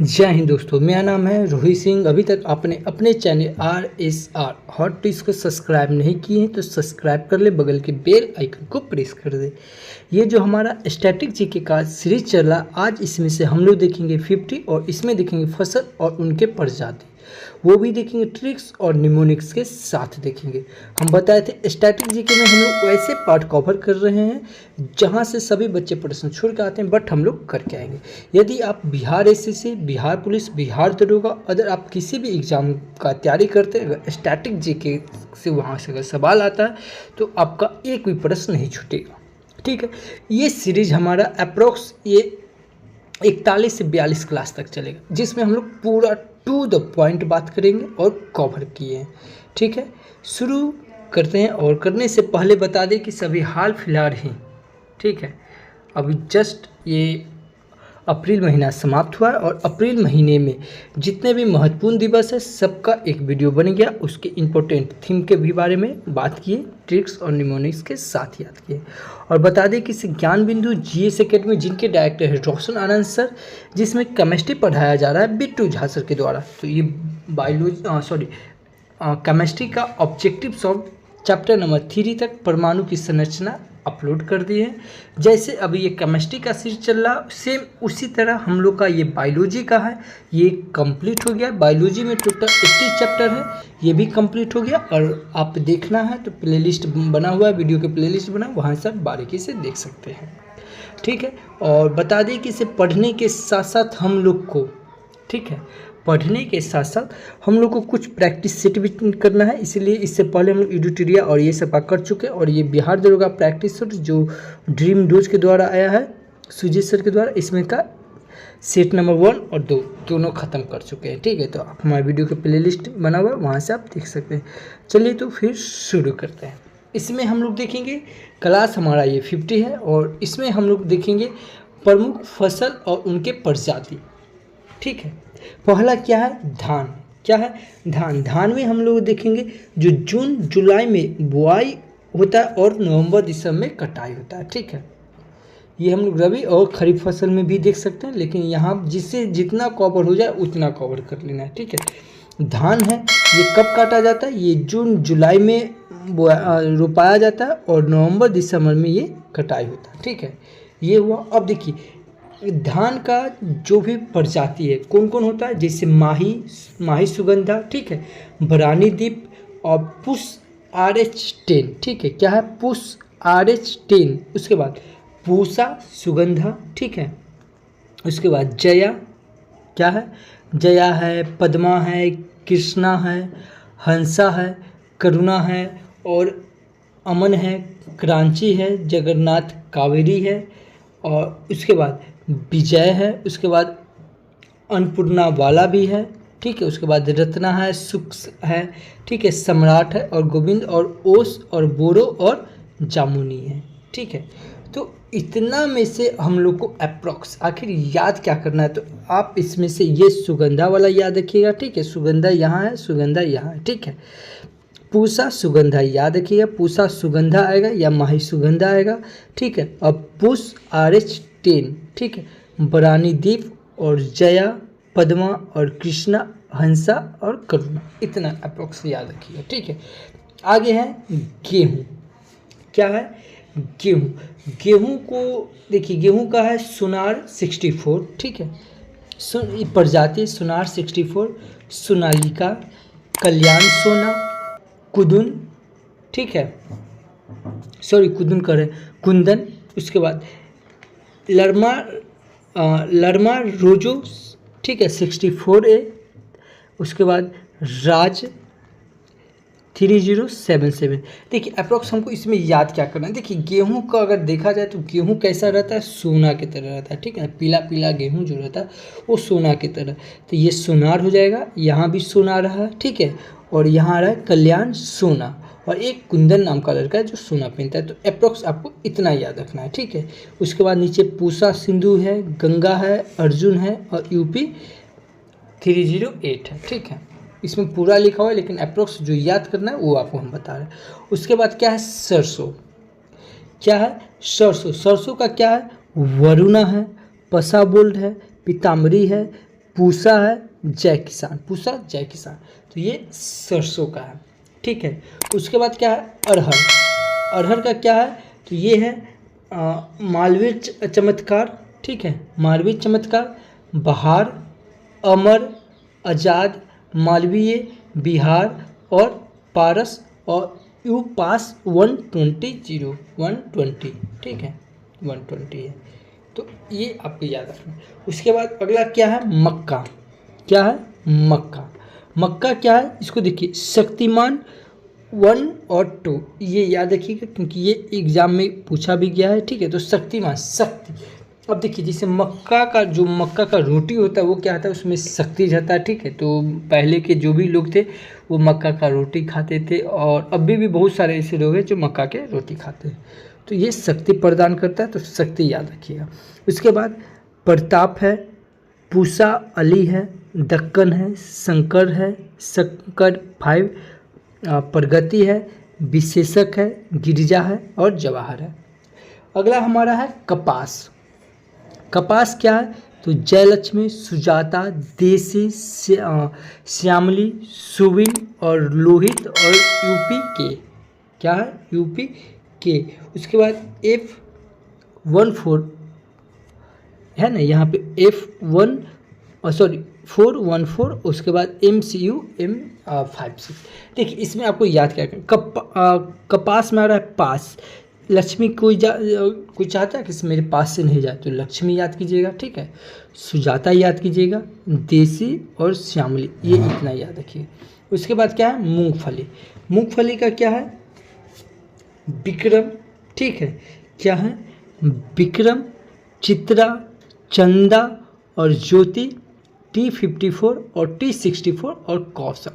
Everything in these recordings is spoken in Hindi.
जय हिंद दोस्तों, मेरा नाम है रोहित सिंह। अभी तक आपने अपने चैनल RSR हॉट टिप्स को सब्सक्राइब नहीं किए हैं तो सब्सक्राइब कर ले, बगल के बेल आइकन को प्रेस कर दे। ये जो हमारा स्टैटिक जीके का सीरीज चल रहा, आज इसमें से हम लोग देखेंगे 50 और इसमें देखेंगे फसल और उनके प्रजाति, वो भी देखेंगे ट्रिक्स और निमोनिक्स के साथ देखेंगे। हम बताए थे स्टैटिक जीके में हम लोग वैसे पार्ट कवर कर रहे हैं जहां से सभी बच्चे प्रश्न छोड़ के आते हैं, बट हम लोग करके आएंगे। यदि आप बिहार एसएससी, बिहार पुलिस, बिहार दरोगा, अगर आप किसी भी एग्जाम का तैयारी करते हैं, अगर स्टैटिक जीके से वहाँ से अगर सवाल आता है तो आपका एक भी प्रश्न नहीं छूटेगा। ठीक है, ये सीरीज हमारा अप्रोक्स ये 41 से 42 क्लास तक चलेगा, जिसमें हम लोग पूरा टू द पॉइंट बात करेंगे और कवर किए हैं। ठीक है, शुरू करते हैं। और करने से पहले बता दें कि सभी हाल फिलहाल ही, ठीक है, अभी जस्ट ये अप्रैल महीना समाप्त हुआ है और अप्रैल महीने में जितने भी महत्वपूर्ण दिवस है सबका एक वीडियो बन गया, उसके इम्पोर्टेंट थीम के भी बारे में बात किए, ट्रिक्स और निमोनिक्स के साथ याद किए। और बता दें कि ज्ञान बिंदु GS एकेडमी, जिनके डायरेक्टर है रोशन आनंद सर, जिसमें केमिस्ट्री पढ़ाया जा रहा है बिट्टू झा सर के द्वारा। तो ये केमिस्ट्री का ऑब्जेक्टिव सॉल्व चैप्टर नंबर 3 तक परमाणु की संरचना अपलोड कर दिए हैं। जैसे अभी ये केमिस्ट्री का सीरीज चल रहा, सेम उसी तरह हम लोग का ये बायोलॉजी का है, ये कंप्लीट हो गया। बायोलॉजी में टोटल 80 चैप्टर है, ये भी कंप्लीट हो गया। और आप देखना है तो प्लेलिस्ट बना हुआ है, वीडियो के प्लेलिस्ट बना, वहाँ से आप बारीकी से देख सकते हैं। ठीक है, और बता दें कि इसे पढ़ने के साथ साथ हम लोग को, ठीक है, पढ़ने के साथ साथ हम लोग को कुछ प्रैक्टिस सेट भी करना है। इसलिए इससे पहले हम लोग एडिटोरिया और ये सब कर चुके हैं, और ये बिहार दरोगा प्रैक्टिस सेट जो ड्रीम डोज के द्वारा आया है, सुजीत सर के द्वारा, इसमें का सेट नंबर 1 और 2 दोनों ख़त्म कर चुके हैं। ठीक है, तो आप हमारे वीडियो के प्लेलिस्ट बना हुआ है, वहाँ से आप देख सकते हैं। चलिए तो फिर शुरू करते हैं। इसमें हम लोग देखेंगे, क्लास हमारा ये 50 है और इसमें हम लोग देखेंगे प्रमुख फसल और उनके प्रजाति। ठीक है, पहला क्या है, धान। क्या है, धान। धान में हम लोग देखेंगे जो जून जुलाई में बुआई होता है और नवंबर दिसंबर में कटाई होता है। ठीक है, ये हम लोग रबी और खरीफ फसल में भी देख सकते हैं, लेकिन यहाँ जिससे जितना कवर हो जाए उतना कवर कर लेना है। ठीक है, धान है, ये कब काटा जाता है, ये जून जुलाई में रोपाया जाता है और नवंबर दिसंबर में ये कटाई होता है। ठीक है, ये हुआ। अब देखिए धान का जो भी प्रजाति है कौन कौन होता है, जैसे माही सुगंधा, ठीक है, भरानीदीप और पुष RH10। ठीक है, क्या है, पुष RH10। उसके बाद पूसा सुगंधा, ठीक है, उसके बाद जया, क्या है, जया है, पद्मा है, कृष्णा है, हंसा है, करुणा है और अमन है, क्रांची है, जगन्नाथ कावेरी है, और उसके बाद विजय है, उसके बाद अन्नपूर्णा वाला भी है। ठीक है, उसके बाद रत्ना है, सुख है, ठीक है, सम्राट है और गोविंद और ओस और बोरो और जामुनी है। ठीक है, तो इतना में से हम लोग को अप्रॉक्स आखिर याद क्या करना है, तो आप इसमें से ये सुगंधा वाला याद रखिएगा। ठीक है, सुगंधा यहाँ है, सुगंधा यहाँ है। ठीक है, पूसा सुगंधा याद रखिएगा, पूसा सुगंधा आएगा या माही सुगंधा आएगा। ठीक है, अब पुष RH10। ठीक है, भरानीदीप और जया, पद्मा और कृष्णा, हंसा और करुणा, इतना अप्रोक्स याद रखिएगा। ठीक है, आगे है गेहूँ। क्या है, गेहूँ। गेहूँ को देखिए, गेहूँ का है सुनार 64। ठीक है, प्रजाति सुनार 64, सोनालिका, कल्याण सोना, कुदुन, ठीक है, सॉरी कुदुन कर कुंदन। उसके बाद लरमा रोजो, ठीक है, 64A। उसके बाद राज 3077। देखिए अप्रोक्स हमको इसमें याद क्या करना है। देखिए गेहूं का अगर देखा जाए तो गेहूं कैसा रहता है, सोना की तरह रहता है। ठीक है, पीला पीला गेहूं जो रहता है वो सोना की तरह, तो ये सोनार हो जाएगा। यहाँ भी सोना रहा है, ठीक है, और यहाँ आ रहा है कल्याण सोना, और एक कुंदन नाम का लड़का है जो सोना पहनता है। तो अप्रोक्स आपको इतना याद रखना है। ठीक है, उसके बाद नीचे पूसा सिंधु है, गंगा है, अर्जुन है और UP 308 है। ठीक है, इसमें पूरा लिखा हुआ है, लेकिन अप्रोक्स जो याद करना है वो आपको हम बता रहे हैं। उसके बाद क्या है, सरसों। क्या है, सरसों। सरसों का क्या है, वरुणा है, पसा बोल्ड है, पीताम्बरी है, पूसा है जय किसान, पूसा जय किसान, तो ये सरसों का है, ठीक है। उसके बाद क्या है अरहर, अरहर का क्या है तो ये है मालवीय चमत्कार, ठीक है, मालवीय चमत्कार, बहार, अमर, आज़ाद, मालवीय, बिहार और पारस और यू पास 120, ठीक है 120 है, तो ये आपको याद रखना। उसके बाद अगला क्या है मक्का, क्या है मक्का, मक्का क्या है इसको देखिए शक्तिमान 1 और 2, ये याद रखिएगा क्योंकि ये एग्जाम में पूछा भी गया है, ठीक है। तो शक्तिमान शक्ति, अब देखिए जैसे मक्का का जो मक्का का रोटी होता है वो क्या होता है उसमें शक्ति रहता है, ठीक है। तो पहले के जो भी लोग थे वो मक्का का रोटी खाते थे और अभी भी बहुत सारे ऐसे लोग हैं जो मक्का के रोटी खाते हैं, तो ये शक्ति प्रदान करता है, तो शक्ति याद रखिएगा। उसके बाद प्रताप है, पूसा अली है, दक्कन है, शंकर है, शंकर 5, प्रगति है, विशेषक है, गिरिजा है और जवाहर है। अगला हमारा है कपास, कपास क्या है तो जयलक्ष्मी, सुजाता, देसी, श्यामली, सुविन और लोहित और यूपी के, क्या है यूपी के। उसके बाद F14 है ना, यहाँ पे F1 414, उसके बाद MCU M56। देखिए इसमें आपको याद क्या करना, कपास में आ रहा है पास, लक्ष्मी कोई चाहता है कि मेरे पास से नहीं जाए तो लक्ष्मी याद कीजिएगा, ठीक है। सुजाता याद कीजिएगा, देसी और श्यामली, ये इतना याद रखिए। उसके बाद क्या है मूंगफली, मूंगफली का क्या है विक्रम, ठीक है, क्या है विक्रम, चित्रा, चंदा और ज्योति, T54 और T64 और कौशल।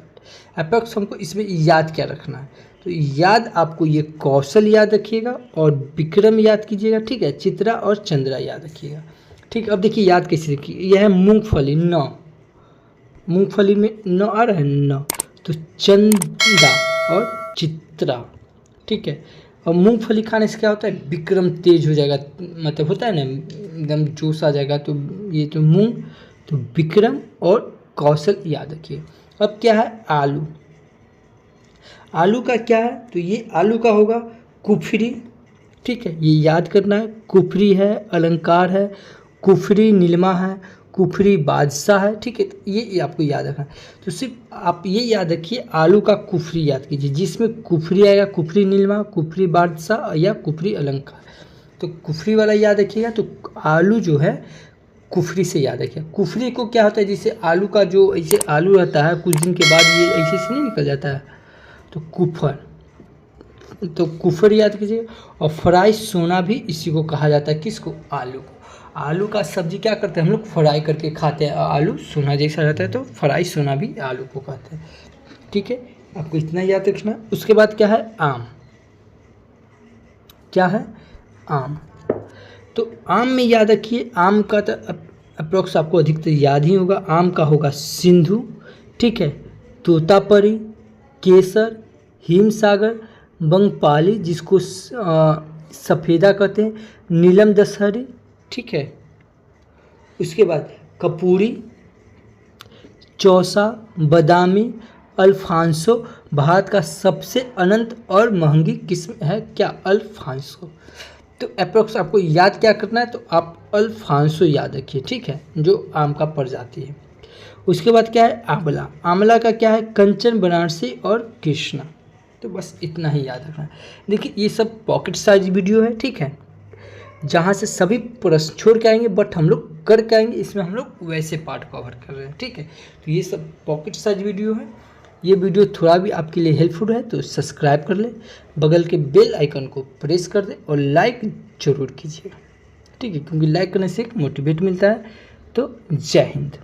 अपेक्स हमको इसमें याद क्या रखना है तो याद आपको ये कौशल याद रखिएगा और विक्रम याद कीजिएगा, ठीक है, चित्रा और चंद्रा याद रखिएगा, ठीक। अब देखिए याद कैसे रखिए, यह है मूंगफली न, मूंगफली में न आ रहा है न, तो चंदा और चित्रा, ठीक है। और मूंगफली खाने से क्या होता है विक्रम तेज हो जाएगा, मतलब होता है ना एकदम जोश आ जाएगा, तो ये तो मूंग, तो विक्रम और कौशल याद रखिए। अब क्या है आलू, आलू का क्या है तो ये आलू का होगा कुफरी, ठीक है, ये याद करना है, कुफरी है, अलंकार है, कुफरी नीलिमा है, कुफरी बादशाह है, ठीक है, तो ये आपको याद रखना है। तो सिर्फ आप ये याद रखिए आलू का कुफरी याद कीजिए, जिसमें कुफरी आएगा, कुफरी नीलिमा, कुफरी बादशाह या कुफरी अलंकार, तो कुफरी वाला याद रखिएगा। तो आलू जो है कुफरी से याद रखिए। कुफरी को क्या होता है जैसे आलू का जो ऐसे आलू रहता है कुछ दिन के बाद ये ऐसे से नहीं निकल जाता है, तो कुफर, तो कुफर याद कीजिए। और फ्राई सोना भी इसी को कहा जाता है, किसको आलू को। आलू का सब्जी क्या करते हैं हम लोग फ्राई करके खाते हैं, आलू सोना जैसा रहता है तो फ्राई सोना भी आलू को कहते हैं, ठीक है, आपको इतना याद रखना। उसके बाद क्या है आम, क्या है आम, तो आम में याद रखिए, आम का तो अप्रोक्स आपको अधिकतर याद ही होगा। आम का होगा सिंधु, ठीक है, तोतापरी, केसर, हिमसागर, बंगपाली जिसको सफ़ेदा कहते हैं, नीलम दशहरी, ठीक है। उसके बाद कपूरी, चौसा, बादामी, अल्फांसो। भारत का सबसे अनंत और महंगी किस्म है क्या अल्फांसो। तो अप्रोक्स आपको याद क्या करना है तो आप अल्फांसो याद रखिए, ठीक है, जो आम का प्रजाति है। उसके बाद क्या है आंवला, आंवला का क्या है कंचन, बनारसी और कृष्णा। तो बस इतना ही याद रखना है। देखिए ये सब पॉकेट साइज वीडियो है, ठीक है, जहाँ से सभी प्रश्न छोड़ के आएंगे बट हम लोग कर के आएंगे, इसमें हम लोग वैसे पार्ट कवर कर रहे हैं, ठीक है। तो ये सब पॉकेट साइज वीडियो है। ये वीडियो थोड़ा भी आपके लिए हेल्पफुल है तो सब्सक्राइब कर ले, बगल के बेल आइकन को प्रेस कर दे और लाइक जरूर कीजिएगा, ठीक है, क्योंकि लाइक करने से एक मोटिवेट मिलता है। तो जय हिंद।